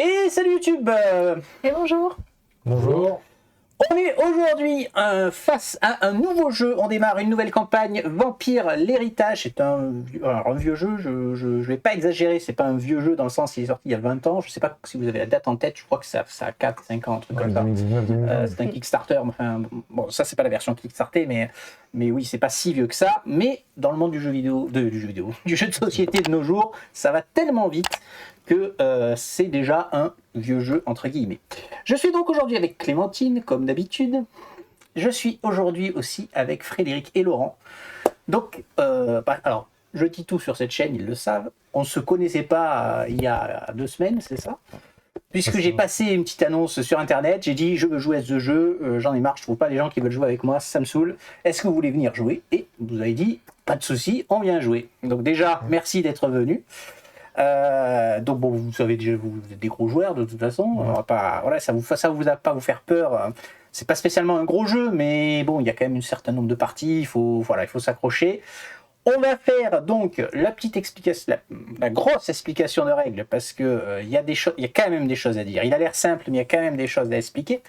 Et salut YouTube. Et bonjour. Bonjour. On est aujourd'hui face à un nouveau jeu. On démarre une nouvelle campagne, Vampire l'Héritage. C'est un vieux jeu, je vais pas exagérer, c'est pas un vieux jeu dans le sens qu'il est sorti il y a 20 ans. Je sais pas si vous avez la date en tête, je crois que ça a 4-5 ans, un truc comme ça. 2019-2020. C'est un Kickstarter, enfin, bon, ça c'est pas la version Kickstarter, mais oui, c'est pas si vieux que ça. Mais dans le monde du jeu vidéo, du jeu de société de nos jours, ça va tellement vite que c'est déjà un vieux jeu entre guillemets. Je suis donc aujourd'hui avec Clémentine, comme d'habitude. Je suis aujourd'hui aussi avec Frédéric et Laurent. Donc, alors, je dis tout sur cette chaîne, ils le savent. On ne se connaissait pas il y a 2 semaines, c'est ça ? Puisque j'ai passé une petite annonce sur internet, j'ai dit je veux jouer à ce jeu, j'en ai marre, je trouve pas les gens qui veulent jouer avec moi, ça me saoule. Est-ce que vous voulez venir jouer ? Et vous avez dit pas de souci, on vient jouer. Donc déjà, merci d'être venu. Donc bon, vous savez déjà, vous êtes des gros joueurs de toute façon. On va pas, voilà, ça vous a pas vous faire peur. C'est pas spécialement un gros jeu, mais bon, il y a quand même un certain nombre de parties. Il faut s'accrocher. On va faire donc la petite explication, la grosse explication de règles, parce que il y a quand même des choses à dire. Il a l'air simple, mais il y a quand même des choses à expliquer.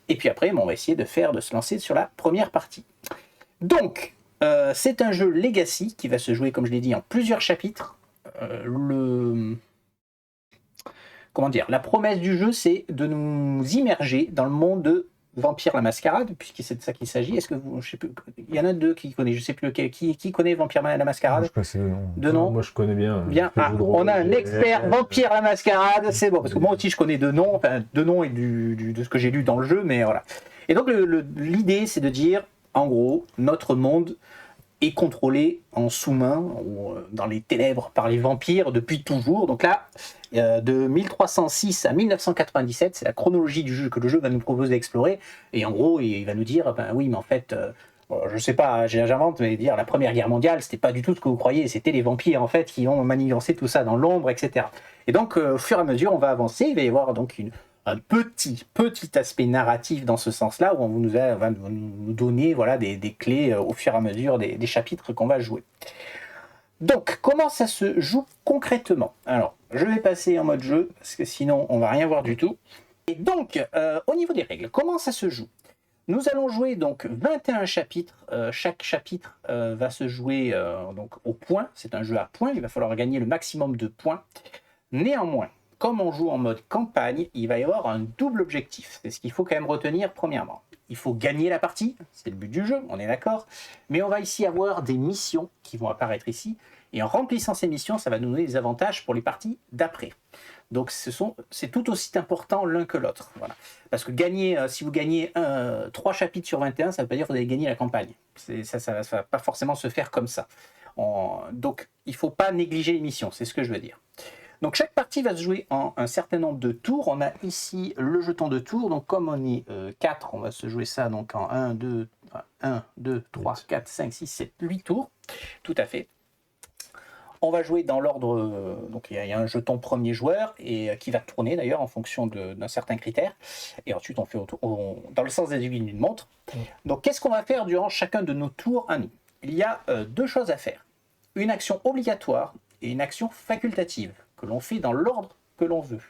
Et puis après, on va essayer de se lancer sur la première partie. Donc, c'est un jeu Legacy qui va se jouer, comme je l'ai dit, en plusieurs chapitres. La promesse du jeu, c'est de nous immerger dans le monde de Vampire la Mascarade, puisque c'est de ça qu'il s'agit. Est-ce que vous, je sais plus, il y en a deux qui connaissent, je sais plus lequel, qui connaît Vampire la Mascarade? Je connaissais de nom. Moi je connais bien. On a un expert Vampire la Mascarade, c'est bon, parce que moi aussi je connais deux noms et de ce que j'ai lu dans le jeu, mais voilà. Et donc l'idée, c'est de dire, en gros, notre monde est contrôlé en sous-main, ou dans les ténèbres, par les vampires depuis toujours. Donc là, de 1306 à 1997, c'est la chronologie du jeu que le jeu va nous proposer d'explorer. Et en gros, il va nous dire, ben oui, mais en fait, je sais pas, j'invente, mais dire la Première Guerre mondiale, c'était pas du tout ce que vous croyez, c'était les vampires en fait qui ont manigancé tout ça dans l'ombre, etc. Et donc, au fur et à mesure, on va avancer. Il va y avoir donc un petit aspect narratif dans ce sens-là, où on va nous donner des clés au fur et à mesure des chapitres qu'on va jouer. Donc, comment ça se joue concrètement ? Alors, je vais passer en mode jeu, parce que sinon, on va rien voir du tout. Et donc, au niveau des règles, comment ça se joue ? Nous allons jouer donc 21 chapitres. Chaque chapitre va se jouer donc au point. C'est un jeu à points, il va falloir gagner le maximum de points. Néanmoins, comme on joue en mode campagne, il va y avoir un double objectif. C'est ce qu'il faut quand même retenir premièrement. Il faut gagner la partie, c'est le but du jeu, on est d'accord. Mais on va ici avoir des missions qui vont apparaître ici. Et en remplissant ces missions, ça va nous donner des avantages pour les parties d'après. Donc c'est tout aussi important l'un que l'autre. Voilà. Parce que si vous gagnez 3 chapitres sur 21, ça ne veut pas dire que vous allez gagner la campagne. Ça ne va pas forcément se faire comme ça. Donc il ne faut pas négliger les missions, c'est ce que je veux dire. Donc chaque partie va se jouer en un certain nombre de tours. On a ici le jeton de tours. Donc comme on est 4, on va se jouer ça donc en 1, 2, 3, 4, 5, 6, 7, 8 tours. Tout à fait. On va jouer dans l'ordre, donc il y a un jeton premier joueur et qui va tourner d'ailleurs en fonction d'un certain critère. Et ensuite on fait dans le sens des aiguilles d'une montre. Donc qu'est-ce qu'on va faire durant chacun de nos tours à nous ? Il y a 2 choses à faire. Une action obligatoire et une action facultative que l'on fait dans l'ordre que l'on veut.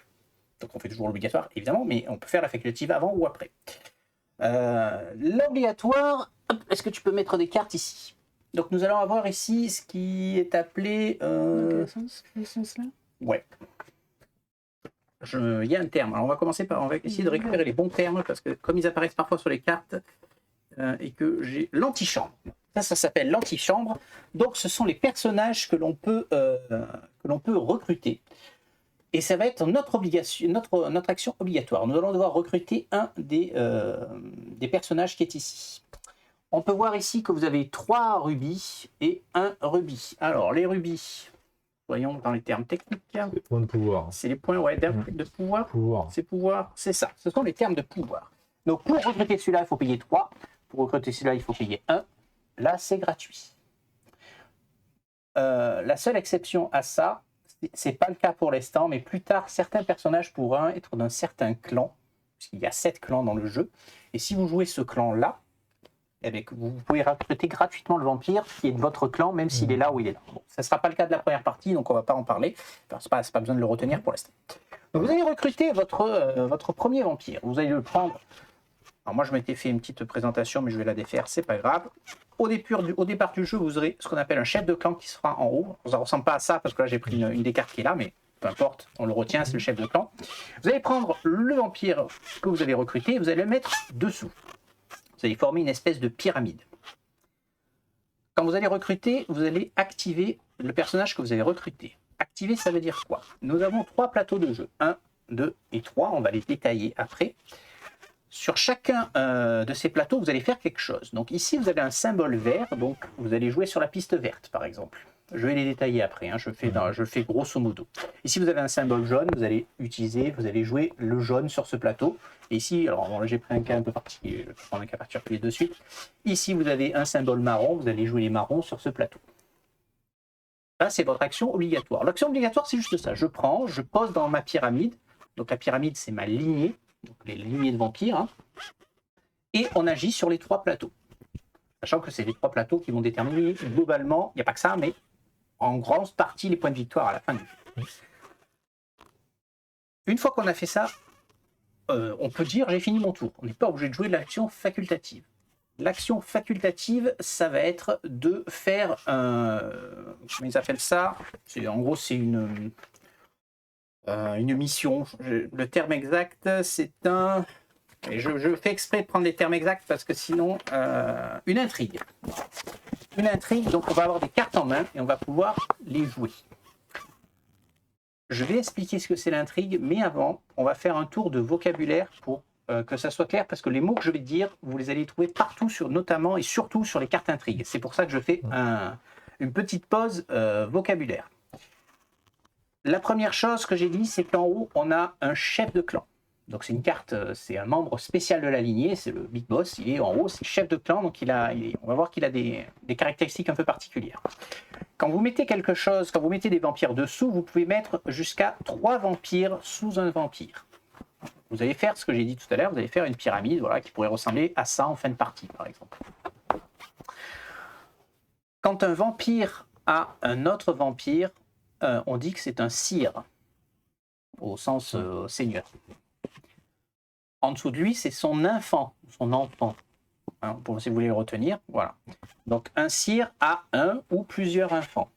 Donc on fait toujours l'obligatoire évidemment, mais on peut faire la facultative avant ou après. L'obligatoire, est-ce que tu peux mettre des cartes ici ? Donc nous allons avoir ici ce qui est appelé... Dans quel sens là ? Ouais. Il y a un terme. Alors on va essayer de récupérer les bons termes, parce que comme ils apparaissent parfois sur les cartes, et que j'ai l'antichambre. Ça s'appelle l'antichambre. Donc ce sont les personnages que l'on peut recruter. Et ça va être notre action obligatoire. Nous allons devoir recruter un des personnages qui est ici. On peut voir ici que vous avez 3 rubis et 1 rubis. Alors, les rubis, voyons dans les termes techniques. Les points de pouvoir. C'est les points de pouvoir. C'est pouvoir, c'est ça. Ce sont les termes de pouvoir. Donc, pour recruter celui-là, il faut payer 3. Pour recruter celui-là, il faut payer 1. Là, c'est gratuit. La seule exception à ça, c'est pas le cas pour l'instant, mais plus tard, certains personnages pourront être d'un certain clan, puisqu'il y a 7 clans dans le jeu. Et si vous jouez ce clan-là, vous pouvez recruter gratuitement le vampire qui est de votre clan, même s'il est là ou il est là. Bon, ça ne sera pas le cas de la première partie, donc on ne va pas en parler. Enfin, c'est pas besoin de le retenir pour l'instant. Donc vous allez recruter votre premier vampire. Vous allez le prendre. Alors moi je m'étais fait une petite présentation, mais je vais la défaire, c'est pas grave. Au départ du jeu, vous aurez ce qu'on appelle un chef de clan qui sera en haut. Ça ne ressemble pas à ça parce que là j'ai pris une des cartes qui est là, mais peu importe, on le retient, c'est le chef de clan. Vous allez prendre le vampire que vous avez recruté et vous allez le mettre dessous. Vous allez former une espèce de pyramide. Quand vous allez recruter, vous allez activer le personnage que vous avez recruté. Activer, ça veut dire quoi? Nous avons 3 plateaux de jeu. 1, 2 et 3. On va les détailler après. Sur chacun de ces plateaux, vous allez faire quelque chose. Donc ici, vous avez un symbole vert. Donc vous allez jouer sur la piste verte, par exemple. Je vais les détailler après. Je fais grosso modo. Ici, vous avez un symbole jaune. Vous allez jouer le jaune sur ce plateau. Et ici, alors bon, là j'ai pris un cas un peu particulier. Je vais prendre un cas particulier de suite. Ici, vous avez un symbole marron. Vous allez jouer les marrons sur ce plateau. Là, c'est votre action obligatoire. L'action obligatoire, c'est juste ça. Je pose dans ma pyramide. Donc la pyramide, c'est ma lignée. Donc les lignées de vampires. Et on agit sur les 3 plateaux. Sachant que c'est les 3 plateaux qui vont déterminer globalement, il n'y a pas que ça, mais en grande partie les points de victoire à la fin du jeu. Une fois qu'on a fait ça, on peut dire j'ai fini mon tour. On n'est pas obligé de jouer de l'action facultative. L'action facultative, ça va être de faire comment ils appellent ça? En gros, c'est une mission. Le terme exact, c'est un... Et je fais exprès de prendre les termes exacts parce que sinon, une intrigue. Une intrigue, donc on va avoir des cartes en main et on va pouvoir les jouer. Je vais expliquer ce que c'est l'intrigue, mais avant, on va faire un tour de vocabulaire pour que ça soit clair, parce que les mots que je vais dire, vous les allez trouver partout, notamment et surtout sur les cartes intrigues. C'est pour ça que je fais une petite pause vocabulaire. La première chose que j'ai dit, c'est qu'en haut, on a un chef de clan. Donc c'est une carte, c'est un membre spécial de la lignée, c'est le Big Boss, il est en haut, c'est le chef de clan, donc on va voir qu'il a des caractéristiques un peu particulières. Quand vous mettez quelque chose, quand vous mettez des vampires dessous, vous pouvez mettre jusqu'à 3 vampires sous un vampire. Vous allez faire ce que j'ai dit tout à l'heure, vous allez faire une pyramide, voilà, qui pourrait ressembler à ça en fin de partie, par exemple. Quand un vampire a un autre vampire, on dit que c'est un sire, au sens seigneur. En dessous de lui, c'est son enfant, pour si vous voulez le retenir, voilà. Donc un sire a un ou plusieurs enfants.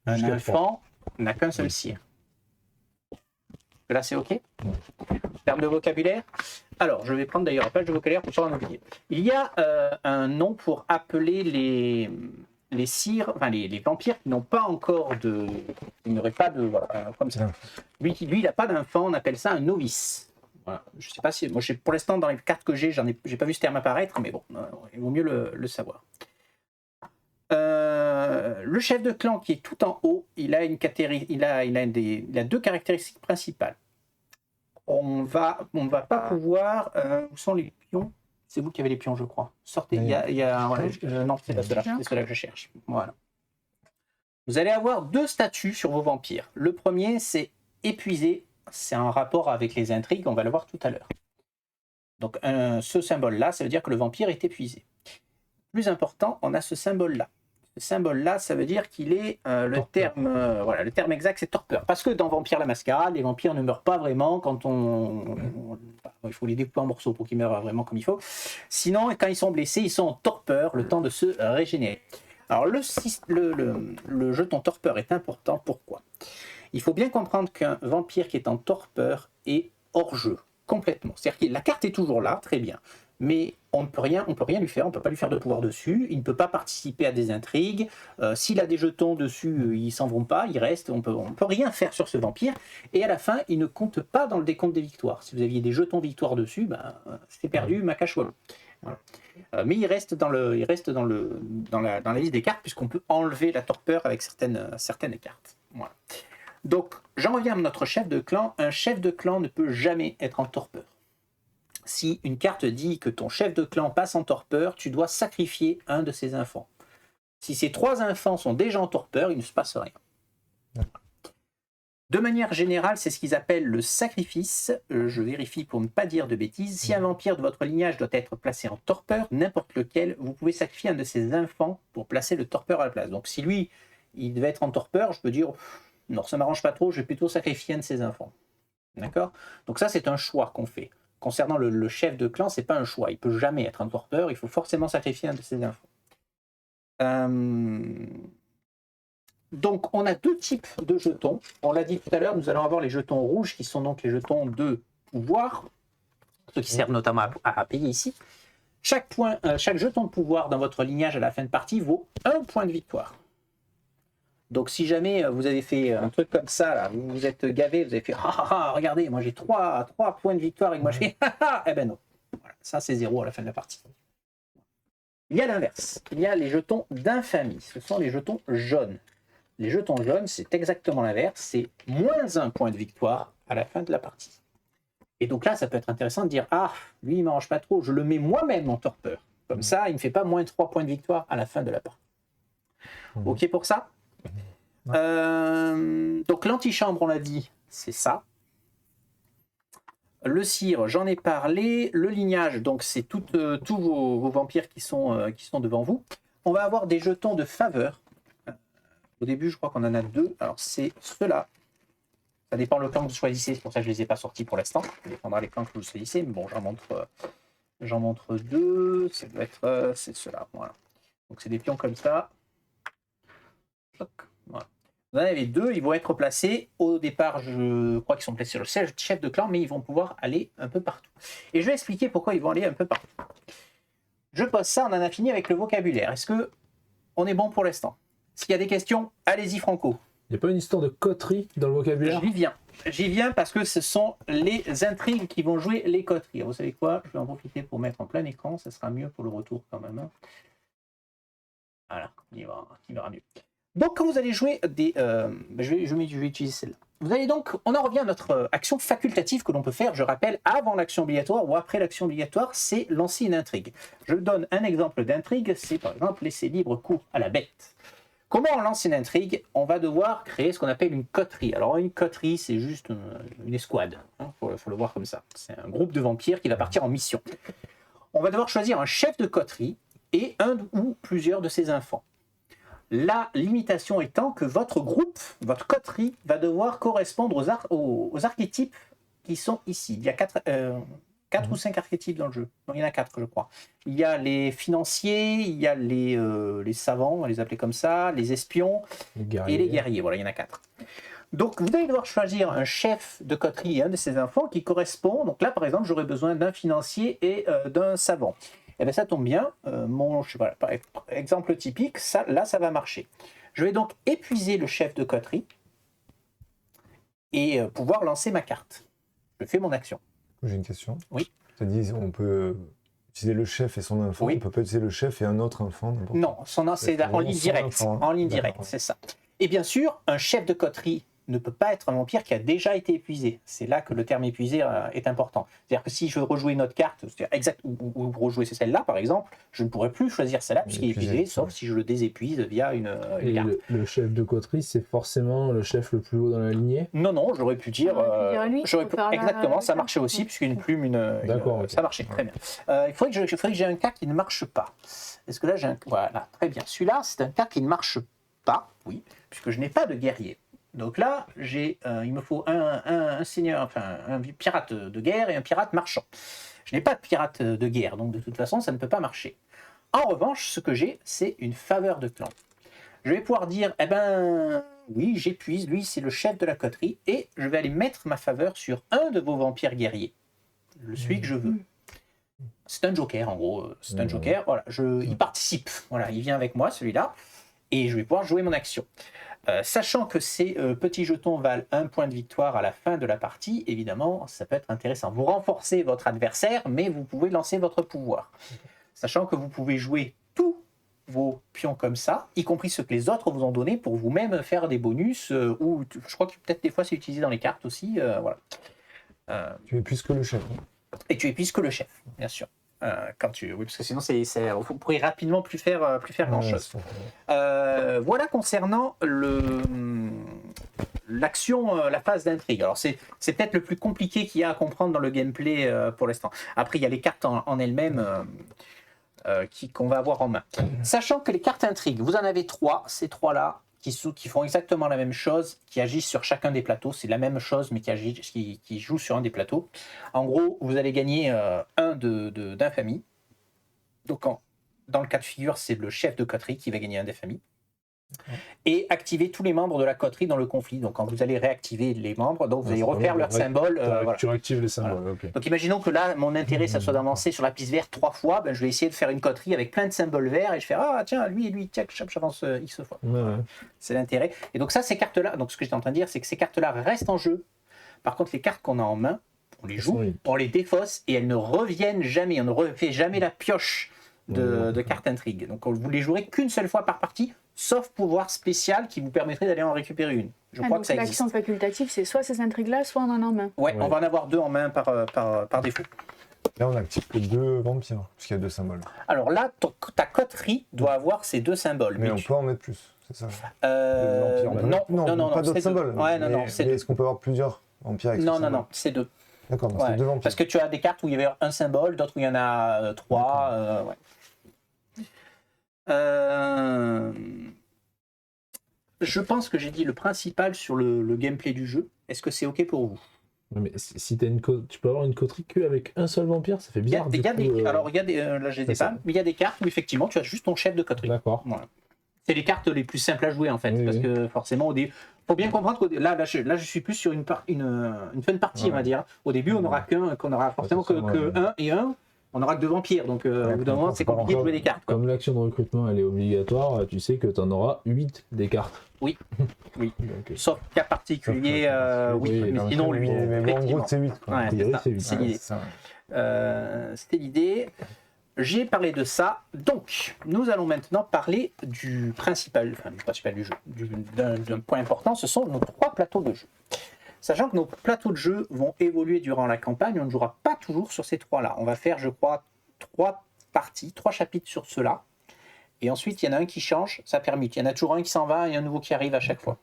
Un enfant n'a qu'un seul sire. Là, c'est OK? En termes de vocabulaire. Alors, je vais prendre d'ailleurs la page de vocabulaire pour en oublier. Il y a un nom pour appeler les sires, enfin les vampires qui n'ont pas encore de... Ils n'auraient pas de... Voilà, comme ça. Lui, il n'a pas d'enfant, on appelle ça un novice. Voilà. Je ne sais pas si... Moi, pour l'instant, dans les cartes que j'ai pas vu ce terme apparaître, mais bon, il vaut mieux le savoir. Le chef de clan qui est tout en haut, il a 2 caractéristiques principales. On va pas pouvoir... où sont les pions? C'est vous qui avez les pions, je crois. Sortez. Non, c'est pas cela. C'est cela que je cherche. Voilà. Vous allez avoir 2 statuts sur vos vampires. Le premier, c'est épuisé. C'est un rapport avec les intrigues. On va le voir tout à l'heure. Donc, ce symbole-là, ça veut dire que le vampire est épuisé. Plus important, on a ce symbole-là. Ce symbole-là, ça veut dire qu'il est le terme exact, c'est torpeur. Parce que dans Vampire la Mascarade, les vampires ne meurent pas vraiment quand il faut les découper en morceaux pour qu'ils meurent vraiment comme il faut. Sinon, quand ils sont blessés, ils sont en torpeur, le temps de se régénérer. Alors, le jeton torpeur est important. Pourquoi? Il faut bien comprendre qu'un vampire qui est en torpeur est hors jeu, complètement. C'est-à-dire que la carte est toujours là, très bien. Mais on ne peut rien lui faire, on ne peut pas lui faire de pouvoir dessus, il ne peut pas participer à des intrigues, s'il a des jetons dessus, ils s'en vont pas, il reste, on peut rien faire sur ce vampire, et à la fin, il ne compte pas dans le décompte des victoires. Si vous aviez des jetons victoire dessus, c'est perdu, Macachoualo. Voilà. Mais il reste dans la liste des cartes, puisqu'on peut enlever la torpeur avec certaines cartes. Voilà. Donc, j'en reviens à notre chef de clan. Un chef de clan ne peut jamais être en torpeur. Si une carte dit que ton chef de clan passe en torpeur, tu dois sacrifier un de ses enfants. Si ces 3 enfants sont déjà en torpeur, il ne se passe rien. De manière générale, c'est ce qu'ils appellent le sacrifice. Je vérifie pour ne pas dire de bêtises. Si un vampire de votre lignage doit être placé en torpeur, n'importe lequel, vous pouvez sacrifier un de ses enfants pour placer le torpeur à la place. Donc si lui, il devait être en torpeur, je peux dire, non, ça ne m'arrange pas trop, je vais plutôt sacrifier un de ses enfants. D'accord? Donc ça, c'est un choix qu'on fait. Concernant le chef de clan, c'est pas un choix. Il peut jamais être un torpeur. Il faut forcément sacrifier un de ses infos. Donc, on a deux types de jetons. On l'a dit tout à l'heure, nous allons avoir les jetons rouges, qui sont donc les jetons de pouvoir, ceux qui servent notamment à payer ici. Chaque jeton de pouvoir dans votre lignage à la fin de partie vaut 1 point de victoire. Donc, si jamais vous avez fait un truc comme ça, là, vous vous êtes gavé, vous avez fait regardez, moi j'ai 3 points de victoire et que moi je fais eh ben non. Voilà, ça, c'est 0 à la fin de la partie. Il y a l'inverse. Il y a les jetons d'infamie. Ce sont les jetons jaunes. Les jetons jaunes, c'est exactement l'inverse. C'est moins 1 point de victoire à la fin de la partie. Et donc là, ça peut être intéressant de dire lui, il ne m'arrange pas trop. Je le mets moi-même en torpeur. Comme ça, il ne me fait pas moins 3 points de victoire à la fin de la partie. OK pour ça? Donc l'antichambre, on l'a dit, c'est ça. Le cire, j'en ai parlé. Le lignage, donc c'est tous vos vampires qui sont devant vous. On va avoir des jetons de faveur. Au début, je crois qu'on en a 2. Alors c'est ceux-là. Ça dépend le clan que vous choisissez. C'est pour ça que je ne les ai pas sortis pour l'instant. Ça dépendra les clans que vous choisissez. Mais bon, j'en montre 2. Ça doit être c'est ceux-là. Voilà. Donc c'est des pions comme ça. Voilà. Vous en avez 2, ils vont être placés au départ, je crois qu'ils sont placés sur le chef de clan, mais ils vont pouvoir aller un peu partout. Et je vais expliquer pourquoi ils vont aller un peu partout. Je pose ça, on en a fini avec le vocabulaire. Est-ce que on est bon pour l'instant? S'il y a des questions, allez-y Franco. Il n'y a pas une histoire de coterie dans le vocabulaire? J'y viens parce que ce sont les intrigues qui vont jouer les coteries. Vous savez quoi? Je vais en profiter pour mettre en plein écran, ça sera mieux pour le retour quand même. Voilà, il verra mieux. Donc, quand vous allez jouer des... je vais utiliser celle-là. Vous allez donc... On en revient à notre action facultative que l'on peut faire, je rappelle, avant l'action obligatoire ou après l'action obligatoire, c'est lancer une intrigue. Je donne un exemple d'intrigue, c'est par exemple laisser libre cours à la bête. Comment on lance une intrigue? On va devoir créer ce qu'on appelle une coterie. Alors, une coterie, c'est juste une escouade. Faut le voir comme ça. C'est un groupe de vampires qui va partir en mission. On va devoir choisir un chef de coterie et un ou plusieurs de ses enfants. La limitation étant que votre groupe, votre coterie, va devoir correspondre aux archétypes qui sont ici. Il y a 4 ou 5 archétypes dans le jeu. Non, il y en a 4, je crois. Il y a les financiers, il y a les savants, on va les appeler comme ça, les espions et les guerriers. Voilà, il y en a 4. Donc, vous allez devoir choisir un chef de coterie et un de ses enfants qui correspond. Donc là, par exemple, j'aurais besoin d'un financier et d'un savant. Eh bien, ça tombe bien. Voilà, par exemple typique, ça va marcher. Je vais donc épuiser le chef de coterie et pouvoir lancer ma carte. Je fais mon action. J'ai une question. Oui. Tu as dit on peut utiliser le chef et son enfant. Oui. On peut pas utiliser le chef et un autre enfant. Non, c'est en ligne directe. En ligne directe, c'est ça. Et bien sûr, un chef de coterie ne peut pas être un vampire qui a déjà été épuisé. C'est là que le terme épuisé est important. C'est-à-dire que si je veux rejouer une autre carte, ou rejouer celle-là par exemple, je ne pourrais plus choisir celle-là puisqu'il est épuisé, sauf si je le désépuise via une carte. Le chef de coterie, c'est forcément le chef le plus haut dans la lignée? Non, j'aurais pu dire... exactement, ça marchait aussi, puisqu'une plume, D'accord, ça marchait très bien. Il faudrait que j'ai un cas qui ne marche pas. Est-ce que là j'ai un... Voilà, très bien. Celui-là, c'est un cas qui ne marche pas, oui, puisque je n'ai pas de guerrier. Donc là, il me faut un seigneur, enfin un pirate de guerre et un pirate marchand. Je n'ai pas de pirate de guerre, donc de toute façon, ça ne peut pas marcher. En revanche, ce que j'ai, c'est une faveur de clan. Je vais pouvoir dire, oui, j'épuise, lui, c'est le chef de la coterie, et je vais aller mettre ma faveur sur un de vos vampires guerriers, celui que je veux. C'est un joker, en gros. C'est un joker, voilà, il participe, voilà, il vient avec moi, celui-là, et je vais pouvoir jouer mon action. Sachant que ces petits jetons valent 1 point de victoire à la fin de la partie, évidemment, ça peut être intéressant. Vous renforcez votre adversaire, mais vous pouvez lancer votre pouvoir. Sachant que vous pouvez jouer tous vos pions comme ça, y compris ceux que les autres vous ont donnés, pour vous-même faire des bonus, ou je crois que peut-être des fois c'est utilisé dans les cartes aussi. Voilà. Tu es plus que le chef. Et tu es plus que le chef, bien sûr. Oui, parce que sinon vous pourrez rapidement plus faire grand-chose. Voilà concernant l'action, la phase d'intrigue. Alors c'est peut-être le plus compliqué qu'il y a à comprendre dans le gameplay pour l'instant. Après il y a les cartes en elles-mêmes qu'on va avoir en main. Sachant que les cartes intrigues, vous en avez 3, ces 3-là, qui font exactement la même chose, qui agissent sur chacun des plateaux. C'est la même chose, mais qui jouent sur un des plateaux. En gros, vous allez gagner un d'infamie. Donc, dans le cas de figure, c'est le chef de coterie qui va gagner un d'infamie. Et activer tous les membres de la coterie dans le conflit. Donc, quand vous allez réactiver les membres, donc vous allez refaire leur symbole. Voilà. Tu réactives les symboles, Voilà. ok. Donc imaginons que là, mon intérêt, ça soit d'avancer sur la piste verte 3 fois, ben, je vais essayer de faire une coterie avec plein de symboles verts et je fais ah tiens, lui et lui, tiens, j'avance X fois. Ouais, ouais. C'est l'intérêt. Et donc ça, ces cartes-là, donc ce que j'étais en train de dire, c'est que ces cartes-là restent en jeu. Par contre, les cartes qu'on a en main, on les joue, on les défausse et elles ne reviennent jamais. On ne refait jamais la pioche de cartes intrigue. Donc vous les jouerez qu'une seule fois par partie, sauf pouvoir spécial qui vous permettrait d'aller en récupérer une. Je crois que ça existe. L'action facultative, c'est soit ces intrigues-là, soit on en a en main. Ouais, on va en avoir 2 en main par défaut. Là, on active que 2 vampires, puisqu'il y a 2 symboles. Alors là, ta coterie doit avoir ces 2 symboles. Mais on peut en mettre plus, c'est ça? Non, pas d'autres symboles. Ouais, non, mais est-ce qu'on peut avoir plusieurs vampires avec ce symbole? Non, c'est 2. D'accord, Ouais, c'est 2 vampires. parce que tu as des cartes où il y avait un symbole, d'autres où il y en a 3. Ouais. Je pense que j'ai dit le principal sur le gameplay du jeu. Est-ce que c'est OK pour vous? Ouais, mais si t'as tu peux avoir une coterie que avec un seul vampire, ça fait bizarre. Alors, il y a des, là, je les ai pas, mais il y a des cartes où effectivement tu as juste ton chef de coterie. D'accord. Voilà. C'est les cartes les plus simples à jouer en fait, Oui, parce que forcément, faut bien comprendre que là, je suis plus sur une fin de partie, on va dire. Au début, on n'aura qu'on aura forcément que 1 et 1. On n'aura que 2 vampires, donc au bout d'un moment, c'est compliqué de jouer des cartes. Comme l'action de recrutement elle est obligatoire, tu sais que tu en auras 8 des cartes. Oui. Donc, Sauf cas particulier, oui, mais sinon 8. Mais bon, en gros, c'est 8. Quoi. Ouais, priori, c'est c'est huit. l'idée. C'était l'idée. J'ai parlé de ça. Donc, nous allons maintenant parler du principal du jeu. D'un point important, ce sont nos 3 plateaux de jeu. Sachant que nos plateaux de jeu vont évoluer durant la campagne, on ne jouera pas toujours sur ces 3-là. On va faire, je crois, 3 parties, 3 chapitres sur ceux-là. Et ensuite, il y en a un qui change, ça permute. Il y en a toujours un qui s'en va et un nouveau qui arrive à chaque fois.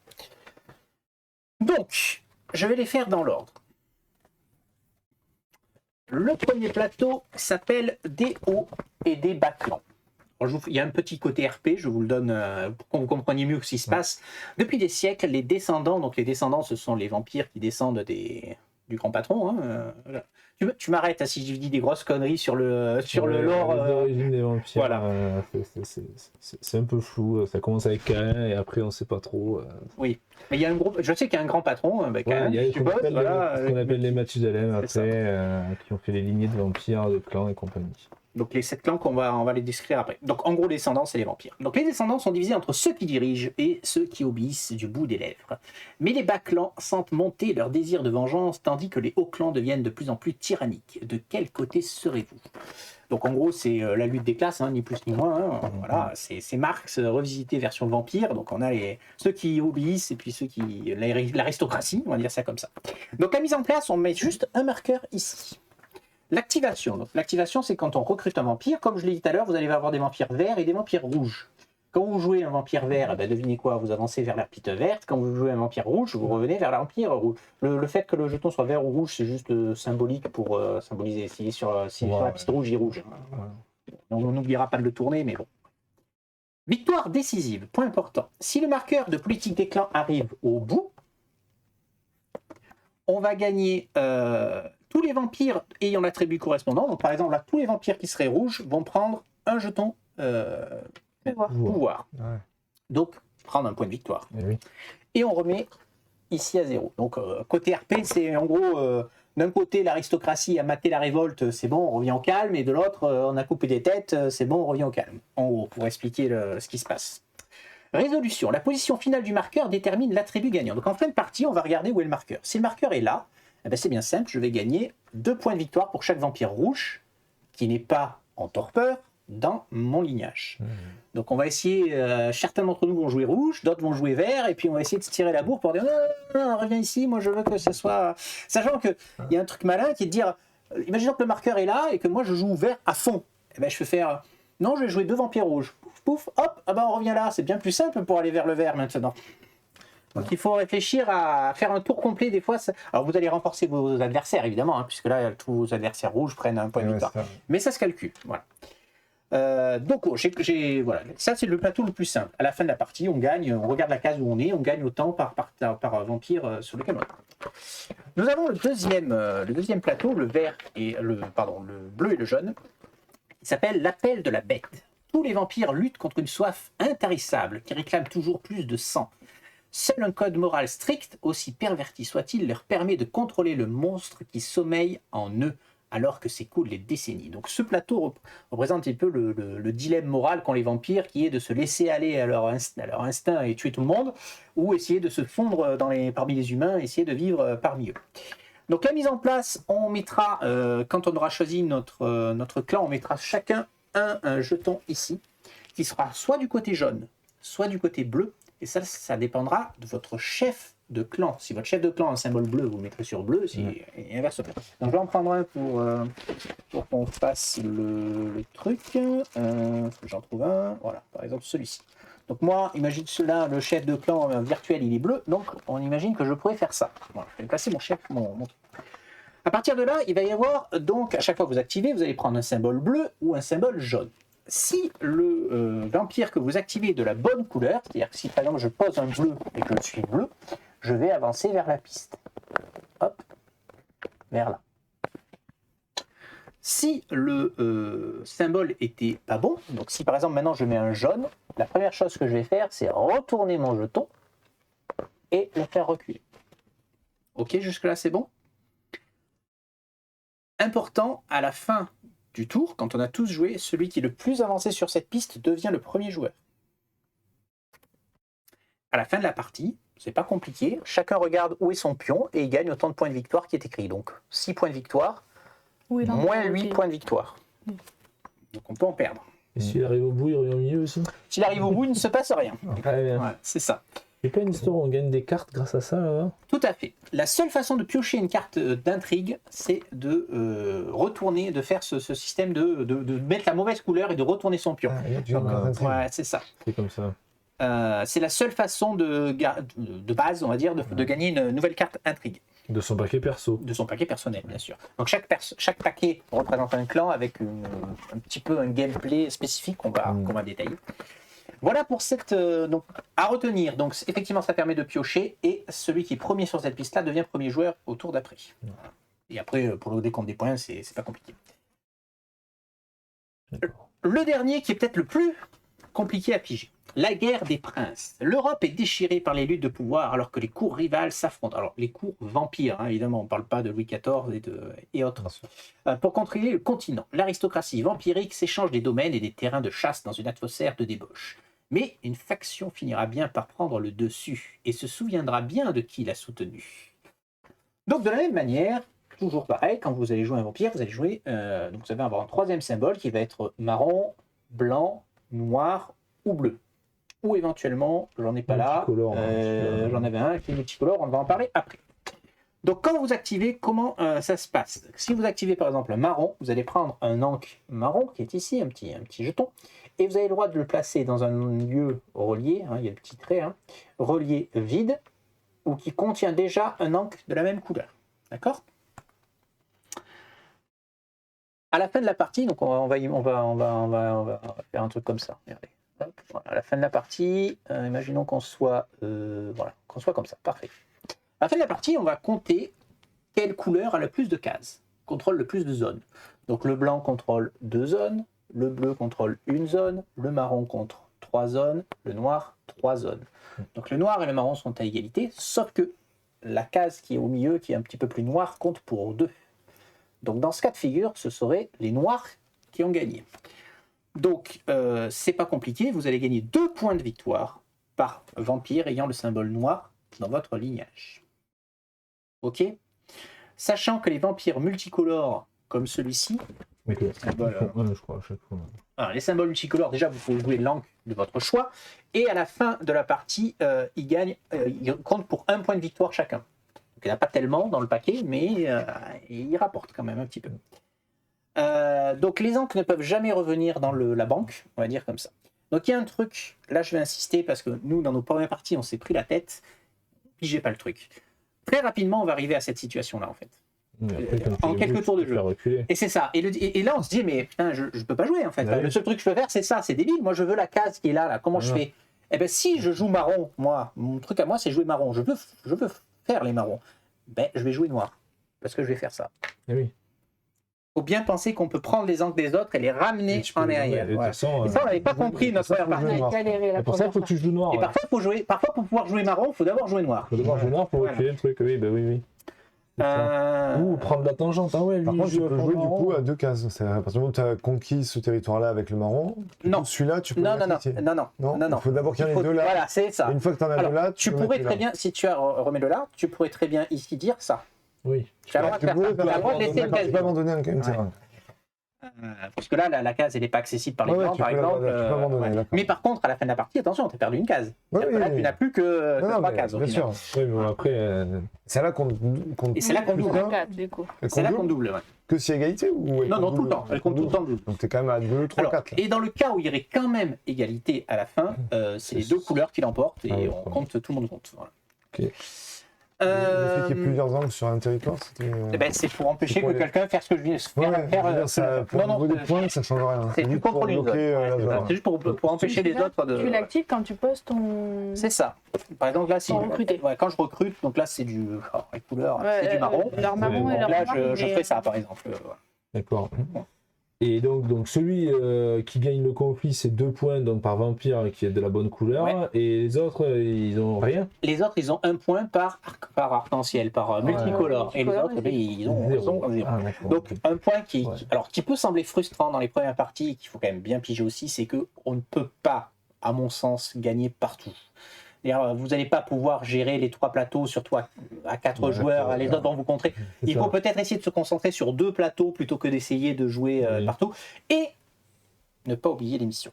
Donc, je vais les faire dans l'ordre. Le premier plateau s'appelle des hauts et des bas clans. Il y a un petit côté RP, je vous le donne pour que vous compreniez mieux ce qui se passe. Depuis des siècles, les descendants, donc les descendants, ce sont les vampires qui descendent du grand patron. Voilà. Tu m'arrêtes si je dis des grosses conneries sur le lore. L'origine des vampires, voilà. C'est un peu flou. Ça commence avec Cain et après on sait pas trop. Oui, mais il y a un groupe. Je sais qu'il y a un grand patron. Cain, il y a je suppose, ce qu'on appelle les Mathusalem après, qui ont fait les lignées de vampires, de clans et compagnie. Donc les 7 clans on va les décrire après. Donc en gros les descendants c'est les vampires. Donc les descendants sont divisés entre ceux qui dirigent et ceux qui obéissent du bout des lèvres. Mais les bas clans sentent monter leur désir de vengeance tandis que les hauts clans deviennent de plus en plus tyranniques. De quel côté serez-vous? Donc en gros c'est la lutte des classes, ni plus ni moins. Voilà, c'est Marx revisité version vampire. Donc on a ceux qui obéissent et puis ceux qui l'aristocratie, on va dire ça comme ça. Donc la mise en place, on met juste un marqueur ici. L'activation. Donc, l'activation, c'est quand on recrute un vampire. Comme je l'ai dit tout à l'heure, vous allez avoir des vampires verts et des vampires rouges. Quand vous jouez un vampire vert, devinez quoi? Vous avancez vers la petite verte. Quand vous jouez un vampire rouge, vous revenez vers la vampire rouge. Le fait que le jeton soit vert ou rouge, c'est juste symbolique pour symboliser. Si sur la petite rouge, il est rouge. On n'oubliera pas de le tourner, mais bon. Victoire décisive. Point important. Si le marqueur de politique des clans arrive au bout, on va gagner... tous les vampires ayant l'attribut correspondant, donc par exemple là, tous les vampires qui seraient rouges vont prendre un jeton pouvoir. Ouais. Donc, prendre un point de victoire. Oui. Et on remet ici à 0. Donc, côté RP, c'est en gros, d'un côté, l'aristocratie a maté la révolte, c'est bon, on revient au calme, et de l'autre, on a coupé des têtes, c'est bon, on revient au calme. En gros, pour expliquer ce qui se passe. Résolution. La position finale du marqueur détermine l'attribut gagnant. Donc, en fin de partie, on va regarder où est le marqueur. Si le marqueur est là, c'est bien simple, je vais gagner 2 points de victoire pour chaque vampire rouge qui n'est pas en torpeur dans mon lignage. Donc on va essayer, certains d'entre nous vont jouer rouge, d'autres vont jouer vert, et puis on va essayer de se tirer la bourre pour dire non, reviens ici, moi je veux que ce soit... Sachant qu'il y a un truc malin qui est de dire, imaginons que le marqueur est là et que moi je joue vert à fond. Je peux faire, non, je vais jouer 2 vampires rouges. Pouf, pouf, hop, on revient là, c'est bien plus simple pour aller vers le vert maintenant. Donc il faut réfléchir à faire un tour complet des fois. Alors vous allez renforcer vos adversaires évidemment, puisque là tous vos adversaires rouges prennent un point de victoire. Mais ça se calcule. Voilà. Donc voilà, ça c'est le plateau le plus simple. À la fin de la partie, on gagne, on regarde la case où on est, on gagne autant par vampire sur lequel on est. Nous avons le deuxième plateau, le bleu et le jaune, qui s'appelle l'appel de la bête. Tous les vampires luttent contre une soif intarissable qui réclame toujours plus de sang. Seul un code moral strict, aussi perverti soit-il, leur permet de contrôler le monstre qui sommeille en eux, alors que s'écoulent les décennies. Donc ce plateau représente un peu le dilemme moral qu'ont les vampires, qui est de se laisser aller à leur instinct et tuer tout le monde, ou essayer de se fondre parmi les humains, essayer de vivre parmi eux. Donc la mise en place, on mettra, quand on aura choisi notre clan, on mettra chacun un jeton ici, qui sera soit du côté jaune, soit du côté bleu, et ça dépendra de votre chef de clan. Si votre chef de clan a un symbole bleu, vous le mettrez sur bleu, et inversement. Donc je vais en prendre un pour qu'on fasse le truc. J'en trouve un, voilà, par exemple celui-ci. Donc moi, imagine cela, le chef de clan virtuel, il est bleu, donc on imagine que je pourrais faire ça. Voilà, je vais placer mon chef, mon truc. À partir de là, il va y avoir, donc à chaque fois que vous activez, vous allez prendre un symbole bleu ou un symbole jaune. Si le vampire que vous activez est de la bonne couleur, c'est-à-dire que si par exemple je pose un bleu et que je suis bleu, je vais avancer vers la piste. Hop, vers là. Si le symbole était pas bon, donc si par exemple maintenant je mets un jaune, la première chose que je vais faire, c'est retourner mon jeton et le faire reculer. Ok, jusque-là c'est bon? Important, à la fin du tour, quand on a tous joué, celui qui est le plus avancé sur cette piste devient le premier joueur. À la fin de la partie, c'est pas compliqué, chacun regarde où est son pion et il gagne autant de points de victoire qui est écrit. Donc 6 points de victoire, moins 8 points de victoire. Donc on peut en perdre. Et s'il arrive au bout, il revient au milieu aussi? S'il arrive au bout, il ne se passe rien. Très bien. Ouais, c'est ça. Il n'y a pas une histoire où on gagne des cartes grâce à ça là-bas? Tout à fait. La seule façon de piocher une carte d'intrigue, c'est de retourner, de faire ce système de mettre la mauvaise couleur et de retourner son pion. Ouais, c'est ça. C'est comme ça. C'est la seule façon de base, on va dire, de gagner une nouvelle carte intrigue. De son paquet perso. De son paquet personnel, bien sûr. Donc chaque paquet représente un clan avec un petit peu un gameplay spécifique qu'on va détailler. Voilà pour cette... donc, à retenir, donc effectivement ça permet de piocher et celui qui est premier sur cette piste-là devient premier joueur au tour d'après. Et après, pour le décompte des points, c'est pas compliqué. Le dernier qui est peut-être le plus compliqué à piger. La guerre des princes. L'Europe est déchirée par les luttes de pouvoir alors que les cours rivales s'affrontent. Alors les cours vampires, hein, évidemment, on ne parle pas de Louis XIV et autres. Pour contrôler le continent, l'aristocratie vampirique s'échange des domaines et des terrains de chasse dans une atmosphère de débauche. Mais une faction finira bien par prendre le dessus et se souviendra bien de qui l'a soutenu. Donc de la même manière, toujours pareil, quand vous allez jouer un vampire, vous allez jouer, donc vous allez avoir un troisième symbole qui va être marron, blanc, noir ou bleu. Ou éventuellement, j'en ai pas là, j'en avais un qui est multicolore, on va en parler après. Donc quand vous activez, comment ça se passe? Si vous activez par exemple un marron, vous allez prendre un ancre marron qui est ici, un petit jeton, et vous avez le droit de le placer dans un lieu relié, hein, il y a le petit trait, hein, relié vide, ou qui contient déjà un ancre de la même couleur. D'accord? À la fin de la partie, donc on va faire un truc comme ça. Regardez. Hop, voilà, à la fin de la partie, imaginons qu'on soit, qu'on soit comme ça, parfait. À la fin de la partie, on va compter quelle couleur a le plus de cases, contrôle le plus de zones. Donc le blanc contrôle 2 zones, le bleu contrôle 1 zone, le marron contrôle 3 zones, le noir 3 zones. Donc le noir et le marron sont à égalité, sauf que la case qui est au milieu, qui est un petit peu plus noire, compte pour 2. Donc dans ce cas de figure, ce seraient les noirs qui ont gagné. Donc c'est pas compliqué, vous allez gagner 2 points de victoire par vampire ayant le symbole noir dans votre lignage. Ok? Sachant que les vampires multicolores comme celui-ci, je crois à chaque fois. Alors, les symboles multicolores, déjà vous pouvez jouer l'encre de votre choix, et à la fin de la partie, ils comptent pour 1 point de victoire chacun. Donc, il n'y en a pas tellement dans le paquet, mais ils rapportent quand même un petit peu. Donc les encres ne peuvent jamais revenir dans la banque, on va dire comme ça. Donc il y a un truc, là je vais insister parce que nous dans nos premières parties on s'est pris la tête, pigez pas le truc. Très rapidement on va arriver à cette situation là en fait. Mais après, comme tu en les quelques bouges, tours de tu peux jeu. faire reculer. Et c'est ça. Et là, on se dit, mais putain, je peux pas jouer en fait. Ouais. Le seul truc que je peux faire, c'est ça, c'est débile. Moi, je veux la case qui est là. Comment je fais? Eh ben, si je joue marron, moi, mon truc à moi, c'est jouer marron. Je veux faire les marrons. Ben, je vais jouer noir. Parce que je vais faire ça. Eh oui. Faut bien penser qu'on peut prendre les angles des autres et les ramener Et tu peux en les arrière. emmener. Et de Voilà. toute façon, Et ça, on n'avait pas compris notre première On partie. a noir. galéré la c'est pour ça première qu'il faut que tu joues noir. Et parfois, pour pouvoir jouer marron, il faut d'abord jouer noir. Il faut devoir jouer noir pour Voilà. reculer le truc. Oui, bah oui. C'est ça. Ou prendre la tangente. Ah ouais, lui, Par contre, tu il joue peux à fond jouer du marron. coup à 2 cases. C'est à partir du moment où tu as conquis ce territoire-là avec le marron, Non. celui-là, tu peux Non, le non, non, rectifier. non. Il faut d'abord qu'il y en ait deux là. Voilà, c'est ça. Et une fois que tu en as Alors, deux là, tu peux pourrais mettre très là. bien, si tu remets le là, tu pourrais très bien ici dire ça. Oui. Tu as le droit de faire ça. Tu as le droit de laisser une Tu case peux abandonner un terrain. parce que là, la case, elle n'est pas accessible par les Ouais, blancs, tu par peux exemple. l'abandonner, tu peux abandonner, ouais. d'accord. Mais par contre, à la fin de la partie, attention, tu as perdu une case. Ouais, C'est-à-dire que là, oui, tu n'as plus que Non, non, 3 mais cases. Au bien final. sûr. Oui, mais bon, après. C'est là qu'on. Et c'est là qu'on double. Putain. 4 du coup. C'est là qu'on double. Ouais. Que si égalité ou elle Non, non, compte tout le double temps. Elle compte tout le temps double. Donc t'es quand même à 2, 3, Alors, 4 là. et dans le cas où il y aurait quand même égalité à la fin, c'est les deux couleurs qui l'emportent et Ah oui, on ouais. compte, tout le monde compte. Voilà. Ok. Le fait qu'il y ait plusieurs angles sur un territoire, c'était. Eh ben, c'est pour empêcher C'est pour que les- quelqu'un fasse ce que je viens de faire. Ouais, je veux dire, ça, pour non, le niveau non, des points, ça change rien. c'est du juste pour contrôle une zone. bloquer Ouais, la c'est ça. zone. C'est juste pour empêcher les autres de. Tu l'actives quand tu postes ton. C'est ça. Par exemple, là, si Pour recruter. ouais, quand je recrute, donc là, c'est du les couleurs, c'est du marron. Leur marron et Donc leur là, noir, je mais, ferai ça, par exemple. Voilà. D'accord. Et donc celui qui gagne le conflit, c'est 2 points donc par vampire qui est de la bonne couleur. Ouais. Et les autres, ils ont rien. Les autres, ils ont 1 point par arc-en-ciel, par multicolore. Et les multicolore, autres, ils ont Zéro. 0. Ah, d'accord. Donc un point Ouais. qui peut sembler frustrant dans les premières parties, et qu'il faut quand même bien piger aussi, c'est que on ne peut pas, à mon sens, gagner partout. C'est-à-dire, vous n'allez pas pouvoir gérer les 3 plateaux, surtout à 4 Ouais, joueurs, les ouais. autres vont vous contrer. C'est Il ça. faut peut-être essayer de se concentrer sur 2 plateaux plutôt que d'essayer de jouer Oui. partout. Et ne pas oublier les missions.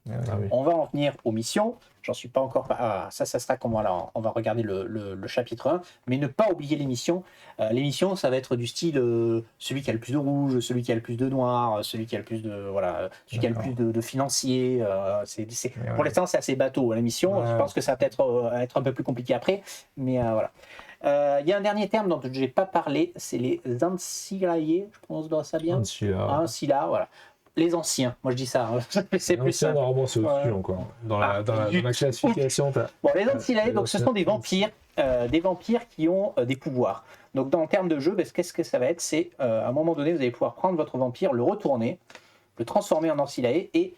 Ah oui. On va en venir aux missions. J'en suis pas encore. Ça sera comme voilà, on va regarder le chapitre 1. Mais ne pas oublier les missions. Les missions, ça va être du style celui qui a le plus de rouge, celui qui a le plus de noir, celui qui a le plus de. Voilà, celui qui a le plus de financiers. Pour l'instant, c'est assez bateau. La mission, Ouais. je pense que ça va peut-être être un peu plus compliqué après. Mais voilà. Il y a un dernier terme dont je n'ai pas parlé, c'est les ancillae. Je prononce ça bien. Celui-là. Ancilla, voilà. Les anciens, moi je dis ça, c'est plus Ancien, simple. normalement, c'est au-dessus Ouais. encore. Dans Ah, la classification, t'as. Bon, les Ancillae, Ouais, donc ce sont des vampires qui ont des pouvoirs. Donc, en termes de jeu, ben, qu'est-ce que ça va être? C'est à un moment donné, vous allez pouvoir prendre votre vampire, le retourner, le transformer en Ancillae, et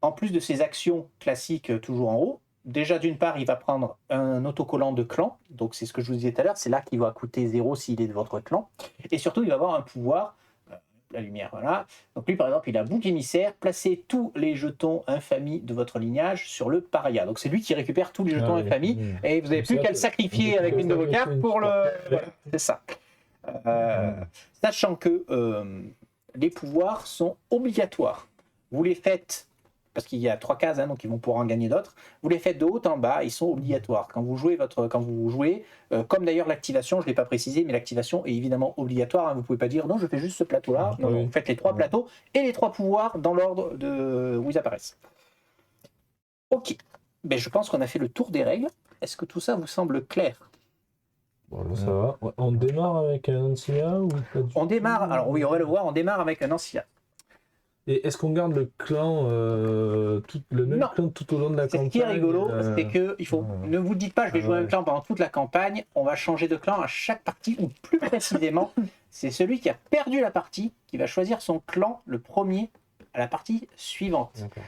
en plus de ses actions classiques toujours en haut, déjà d'une part, il va prendre un autocollant de clan, donc c'est ce que je vous disais tout à l'heure, c'est là qu'il va coûter 0 s'il est de votre clan, et surtout, il va avoir un pouvoir. La lumière, voilà. Donc lui, par exemple, il a bouc émissaire, placez tous les jetons infamie de votre lignage sur le paria. Donc c'est lui qui récupère tous les jetons Ah oui. infamie, et vous n'avez plus qu'à le sacrifier avec une de vos cartes pour le... Voilà, c'est ça. Sachant que les pouvoirs sont obligatoires. Vous les faites, parce qu'il y a 3 cases, hein, donc ils vont pouvoir en gagner d'autres, vous les faites de haut en bas, ils sont obligatoires. Quand vous jouez, comme d'ailleurs l'activation, je ne l'ai pas précisé, mais l'activation est évidemment obligatoire. Hein, vous ne pouvez pas dire non, je fais juste ce plateau-là. Non, Oui. non, vous faites les 3 plateaux et les 3 pouvoirs dans l'ordre où ils apparaissent. Ok, ben, je pense qu'on a fait le tour des règles. Est-ce que tout ça vous semble clair? Bon, là, ça va. Ouais, on démarre avec un Ancilla ou pas du On tout démarre, alors oui, on va le voir, on démarre avec un ancien. Et est-ce qu'on garde le clan, le même Non. clan tout au long de la C'est campagne ce qui est rigolo, c'est que ne vous dites pas je vais jouer un ouais. clan pendant toute la campagne, on va changer de clan à chaque partie, ou plus précisément, c'est celui qui a perdu la partie qui va choisir son clan le premier à la partie suivante. D'accord.